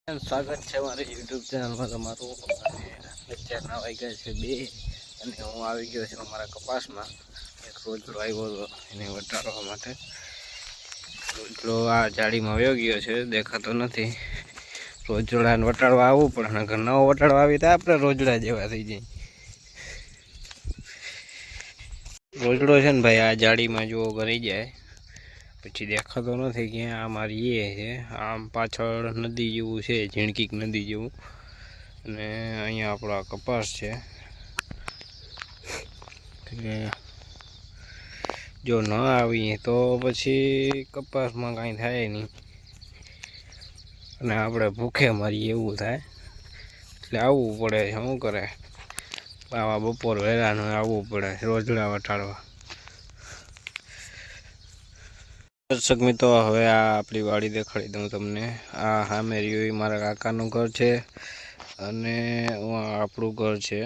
સ્વાગત છે મારી યુટ્યુબ ચેનલમાં તમારું। અત્યારના વાગ્યા છે 2 અને હું આવી ગયો છું અમારા કપાસમાં। એક રોજડો આવ્યો હતો એને વટાડવા માટે। રોજડો આ જાળીમાં વયો ગયો છે, દેખાતો નથી। રોજડાને વટાડવા આવવું પડે, નકર નવો વટાડવા આવી તો આપણે રોજડા જેવા થઈ જાય। રોજડો છે ને ભાઈ આ જાળીમાં જુઓ ભરી જાય, પછી દેખાતો નથી કે આ મારી એ છે। આમ પાછળ નદી જેવું છે, ઝીણકીક નદી જેવું, અને અહીંયા આપણો કપાસ છે। જો ન આવીએ તો પછી કપાસમાં કાંઈ થાય નહીં અને આપણે ભૂખે મરીએ એવું થાય, એટલે આવવું પડે છે। શું કરે, આવા બપોર વહેલાનું આવવું પડે રોજડા વટાડવા। દર્શક મિત્રો, હવે આ આપણી વાડી દેખાડી દઉં તમને। આ સામે રહ્યું મારા કાકાનું ઘર છે અને આપણું ઘર છે।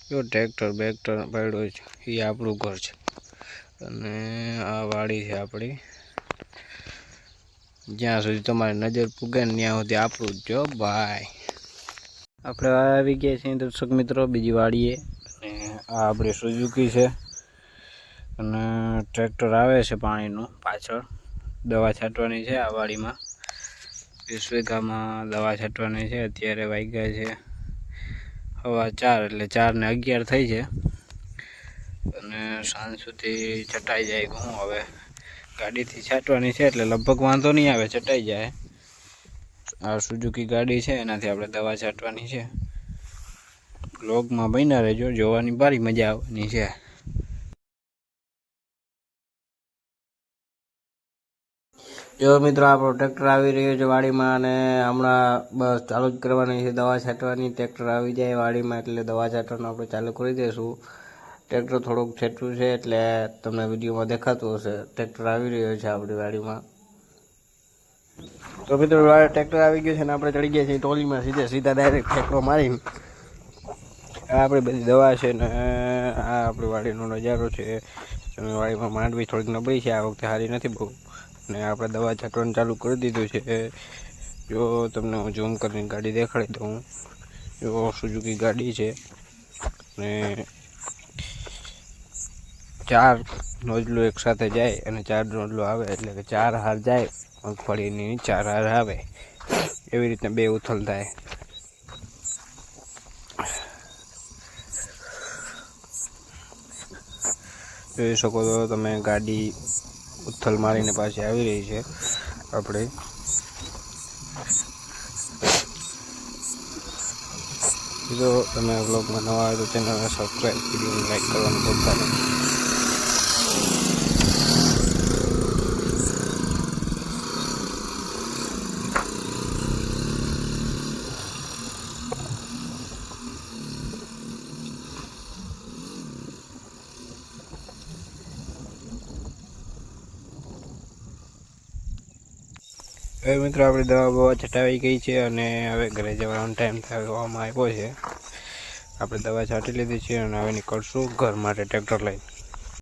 જો ટ્રેક્ટર બેક્ટર પડ્યો છે, એ આપણું ઘર છે અને આ વાડી છે આપણી। જ્યાં સુધી તમારી નજર પૂગે ને ત્યાં સુધી આપણું જ જો ભાઈ। આપણે આવી ગયા છીએ દર્શક મિત્રો બીજી વાડીએ, અને આ આપણી સુઝુકી છે અને ટ્રેક્ટર આવે છે પાણીનું પાછળ। દવા છાંટવાની છે આ વાડીમાં, 20 વીઘામાં દવા છાંટવાની છે। અત્યારે વાગ્યા છે 4:15, એટલે 4 ને 11 થઈ છે અને સાંજ સુધી છટાઈ જાય। હું હવે ગાડીથી છાંટવાની છે એટલે લગભગ વાંધો નહીં આવે, છટાઈ જાય। આ સુઝુકી ગાડી છે, એનાથી આપણે દવા છાંટવાની છે। બ્લોગમાં બન્યા રહેજો, જોવાની ભારી મજા આવવાની છે। જો મિત્રો, આપણો ટ્રેક્ટર આવી રહ્યો છે વાડીમાં અને હમણાં બસ ચાલુ જ કરવાની છે દવા છાંટવાની। ટ્રેક્ટર આવી જાય વાડીમાં એટલે દવા છાંટવાનું આપણે ચાલુ કરી દઈશું। ટ્રેક્ટર થોડુંક છેટું છે એટલે તમને વિડીયોમાં દેખાતું હશે। ટ્રેક્ટર આવી રહ્યો છે આપણી વાડીમાં। તો મિત્રો, ટ્રેક્ટર આવી ગયું છે ને આપણે ચડી ગયા છીએ ટોલીમાં સીધા ડાયરેક્ટ ઠેકડો મારીને। આ આપણી બધી દવા છે ને આ આપણી વાડીનો નજારો છે। વાડીમાં માંડવી થોડીક નબળી છે, આ વખતે સારી નથી બહુ, ને આપણે દવા છાંટવાનું ચાલુ કરી દીધું છે। જો તમને હું ઝૂમ કરીને ગાડી દેખાડી દઉં, જો સુઝુકી ગાડી છે ને 4 નોઝલો એકસાથે જાય અને 4 નોઝલો આવે, એટલે કે 4 હાર જાય મગફળીની, 4 હાર આવે, એવી રીતના 2 ઉથલ થાય। જોઈ શકો છો તમે, ગાડી ઉથલ મારીને પાછી આવી રહી છે આપણે। જો તમે બ્લોગમાં નવા હોય તો ચેનલને સબસ્ક્રાઈબ, વિડીયોને લાઈક કરવાનું ભૂલતા નહીં। હવે મિત્રો, આપણી દવા બવા છટાવી ગઈ છે અને હવે ઘરે જવાનો ટાઈમ થવામાં આવ્યો છે। આપણે દવા છાંટી લીધી છે અને હવે નીકળશું ઘર માટે ટ્રેક્ટર લઈને।